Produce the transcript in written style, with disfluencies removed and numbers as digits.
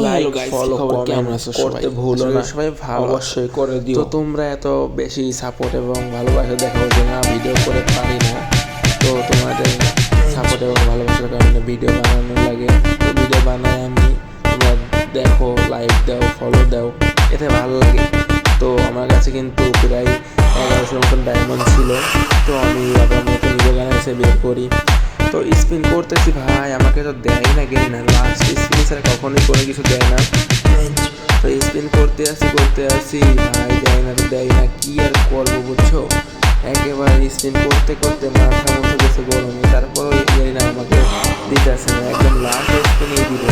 Like guys, follow খবর কেমন comment আছো করতে ভুলো না, সবাই ভালো অবশ্যই করে দিও। তো তোমরা এত বেশি সাপোর্ট এবং ভালোবাসা দেখাও যে না ভিডিও করে পারি না, তো তোমাদের সাপোর্ট এবং ভালোবাসার কারণে ভিডিও বানানো লাগে। তো ভিডিও বানাই আমি, তোমরা দেখো, লাইক দাও, ফলো দাও, এতে ভালো লাগে। তো আমার কাছে কিন্তু প্রায় 1100 মতন ডায়মন্ড ছিল। তো আমি আবার নতুন দোকানে এসে বের করি, তো স্পিন করতেছি ভাই, আমাকে তো দেয় না গেই না, লাস্ট স্পিন ছাড়া কখনোই কোনো কিছু দেয় না। তো স্পিন করতে আসি ভাই, দেয় না কি আর করবো বুঝছো। একেবারে স্পিন করতে করতে মাথা মতো গেছে গরমে, তারপরও জানি না আমাকে দিতে আসে না, একদম লাস্ট স্পিনেই দিল।